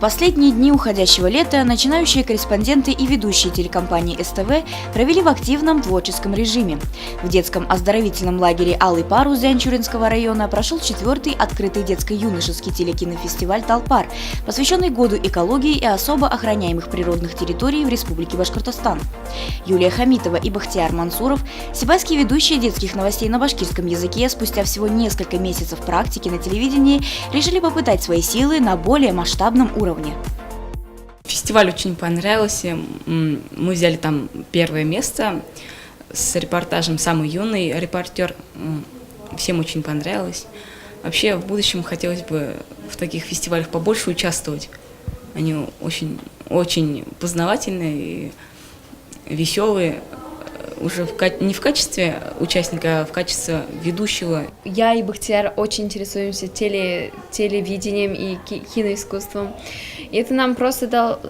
последние дни уходящего лета начинающие корреспонденты и ведущие телекомпании СТВ провели в активном творческом режиме. В детском оздоровительном лагере «Алый парус» Зианчуринского района прошел 4-й открытый детско-юношеский телекинофестиваль «Талпар», посвященный году экологии и особо охраняемых природных территорий в Республике Башкортостан. Юлия Хамитова и Бахтияр Мансуров, сибайские ведущие детских новостей на башкирском языке, спустя всего несколько месяцев практики на телевидении, решили попытать свои силы на более масштабном уровне. Фестиваль очень понравился. Мы взяли там первое место с репортажем «Самый юный репортер». Всем очень понравилось. Вообще, в будущем хотелось бы в таких фестивалях побольше участвовать. Они очень познавательные и веселые. Уже не в качестве участника, а в качестве ведущего. Я и Бахтияр очень интересуемся телевидением и киноискусством. И это нам просто дал...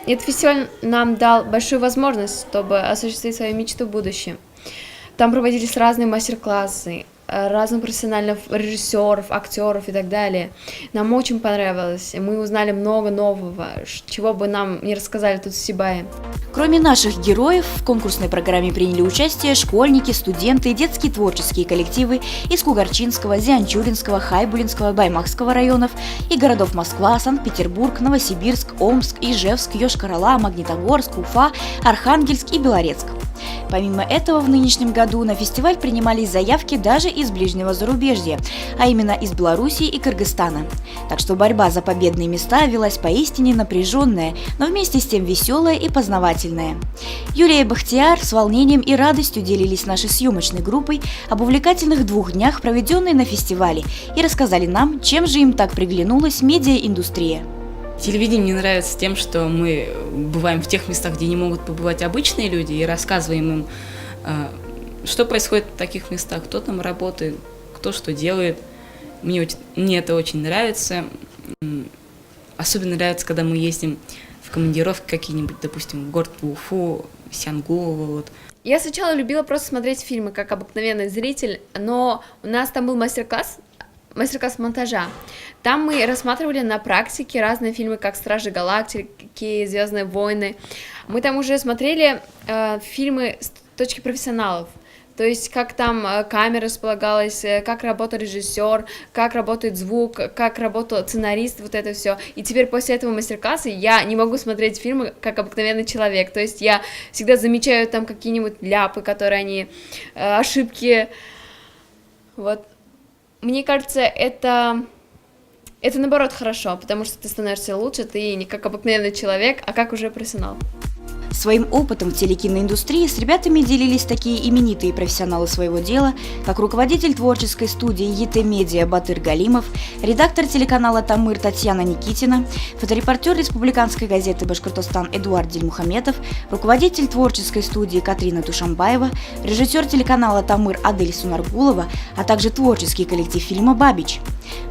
Этот фестиваль нам дал большую возможность, чтобы осуществить свою мечту в будущем. Там проводились разные мастер-классы, разных профессиональных режиссеров, актеров и так далее. Нам очень понравилось. Мы узнали много нового, чего бы нам не рассказали тут в Сибае. Кроме наших героев, в конкурсной программе приняли участие школьники, студенты, детские творческие коллективы из Кугарчинского, Зианчуринского, Хайбулинского, Баймакского районов и городов Москва, Санкт-Петербург, Новосибирск, Омск, Ижевск, Йошкар-Ола, Магнитогорск, Уфа, Архангельск и Белорецк. Помимо этого, в нынешнем году на фестиваль принимались заявки даже из ближнего зарубежья, а именно из Белоруссии и Кыргызстана. Так что борьба за победные места велась поистине напряженная, но вместе с тем веселая и познавательная. Юлия и Бахтияр с волнением и радостью делились с нашей съемочной группой об увлекательных 2 днях, проведенные на фестивале, и рассказали нам, чем же им так приглянулась медиаиндустрия. Телевидение мне нравится тем, что мы бываем в тех местах, где не могут побывать обычные люди, и рассказываем им, что происходит в таких местах, кто там работает, кто что делает. Мне это очень нравится. Особенно нравится, когда мы ездим в командировки какие-нибудь, допустим, в город Уфу, Сянгулово. Вот. Я сначала любила просто смотреть фильмы, как обыкновенный зритель, но у нас там был мастер-класс монтажа. Там мы рассматривали на практике разные фильмы, как «Стражи Галактики», «Звездные войны». Мы там уже смотрели фильмы с точки профессионалов. То есть, как там камера располагалась, как работал режиссер, как работает звук, как работал сценарист, вот это все. И теперь после этого мастер-класса я не могу смотреть фильмы как обыкновенный человек. То есть, я всегда замечаю там какие-нибудь ляпы, которые они, ошибки. Вот. Мне кажется, это наоборот хорошо, потому что ты становишься лучше, ты не как обыкновенный человек, а как уже профессионал. Своим опытом в телекиноиндустрии с ребятами делились такие именитые профессионалы своего дела, как руководитель творческой студии ЕТ-медиа Батыр Галимов, редактор телеканала «Тамыр» Татьяна Никитина, фоторепортер республиканской газеты «Башкортостан» Эдуард Дильмухаметов, руководитель творческой студии Катрина Тушамбаева, режиссер телеканала «Тамыр» Адель Сунаргулова, а также творческий коллектив фильма «Бабич».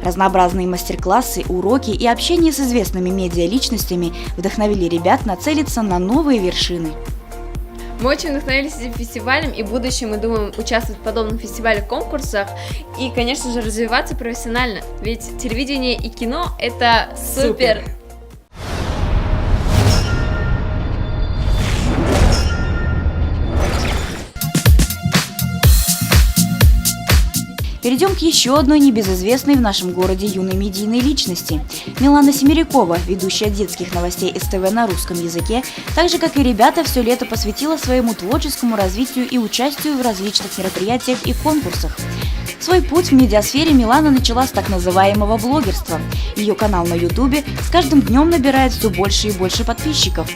Разнообразные мастер-классы, уроки и общение с известными медиаличностями вдохновили ребят нацелиться на новые вершины. Мы очень вдохновились этим фестивалем, и в будущем мы думаем участвовать в подобных фестивалях, конкурсах и, конечно же, развиваться профессионально. Ведь телевидение и кино – это супер! Перейдем к еще одной небезызвестной в нашем городе юной медийной личности. Милана Семерякова, ведущая детских новостей СТВ на русском языке, так же, как и ребята, все лето посвятила своему творческому развитию и участию в различных мероприятиях и конкурсах. Свой путь в медиасфере Милана начала с так называемого блогерства. Ее канал на Ютубе с каждым днем набирает все больше и больше подписчиков.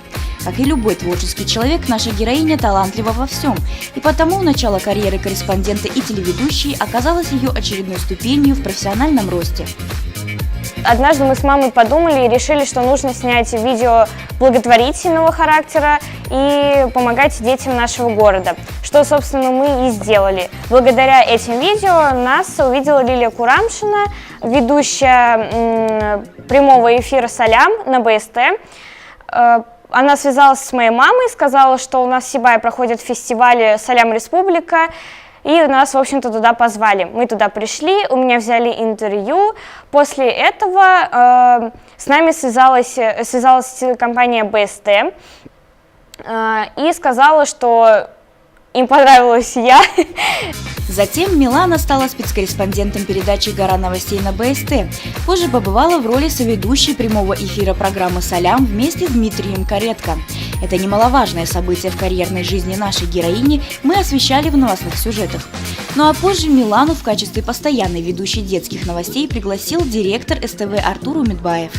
Как и любой творческий человек, наша героиня талантлива во всем, и потому начало карьеры корреспондента и телеведущей оказалось ее очередной ступенью в профессиональном росте. Однажды мы с мамой подумали и решили, что нужно снять видео благотворительного характера и помогать детям нашего города, что, собственно, мы и сделали. Благодаря этим видео нас увидела Лилия Курамшина, ведущая прямого эфира «Салям» на БСТ. Она связалась с моей мамой, сказала, что у нас в Сибае проходит фестиваль «Салям Республика», и нас, в общем-то, туда позвали. Мы туда пришли, у меня взяли интервью. После этого с нами связалась телекомпания БСТ и сказала, что им понравилась я. Затем Милана стала спецкорреспондентом передачи «Гора новостей» на БСТ. Позже побывала в роли соведущей прямого эфира программы «Салям» вместе с Дмитрием Каретко. Это немаловажное событие в карьерной жизни нашей героини мы освещали в новостных сюжетах. Ну а позже Милану в качестве постоянной ведущей детских новостей пригласил директор СТВ Артур Умедбаев.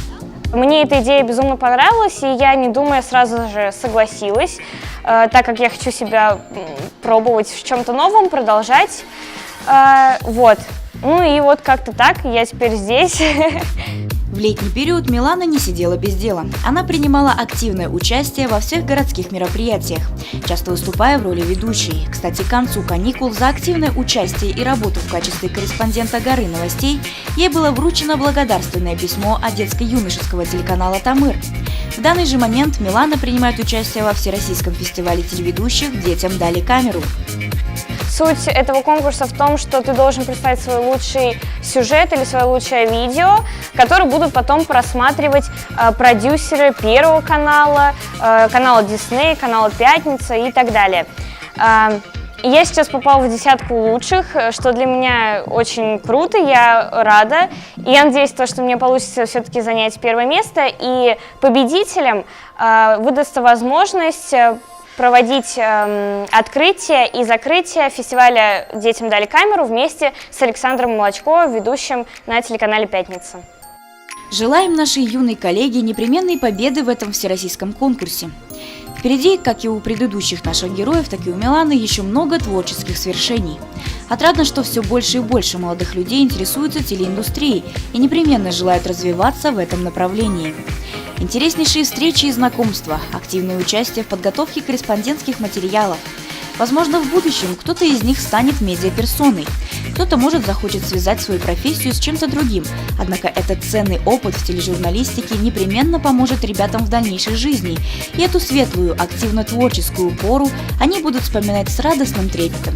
Мне эта идея безумно понравилась, и я, не думая, сразу же согласилась, так как я хочу себя пробовать в чем-то новом, продолжать. Вот. Ну и вот как-то так, я теперь здесь. В летний период Милана не сидела без дела. Она принимала активное участие во всех городских мероприятиях, часто выступая в роли ведущей. Кстати, к концу каникул за активное участие и работу в качестве корреспондента «Горы новостей» ей было вручено благодарственное письмо от детско-юношеского телеканала «Тамыр». В данный же момент Милана принимает участие во Всероссийском фестивале телеведущих «Детям дали камеру». Суть этого конкурса в том, что ты должен представить свой лучший сюжет или свое лучшее видео, которое будут потом просматривать продюсеры Первого канала, канала Дисней, канала Пятница и так далее. Я сейчас попала в десятку лучших, что для меня очень круто, я рада. И я надеюсь, что мне получится все-таки занять первое место, и победителям выдастся возможность проводить открытие и закрытие фестиваля «Детям дали камеру» вместе с Александром Молочковым, ведущим на телеканале «Пятница». Желаем нашей юной коллеге непременной победы в этом всероссийском конкурсе. Впереди, как и у предыдущих наших героев, так и у Миланы, еще много творческих свершений. Отрадно, что все больше и больше молодых людей интересуются телеиндустрией и непременно желают развиваться в этом направлении. Интереснейшие встречи и знакомства, активное участие в подготовке корреспондентских материалов. Возможно, в будущем кто-то из них станет медиаперсоной, кто-то, может, захочет связать свою профессию с чем-то другим, однако этот ценный опыт в тележурналистике непременно поможет ребятам в дальнейшей жизни, и эту светлую, активно-творческую пору они будут вспоминать с радостным трепетом.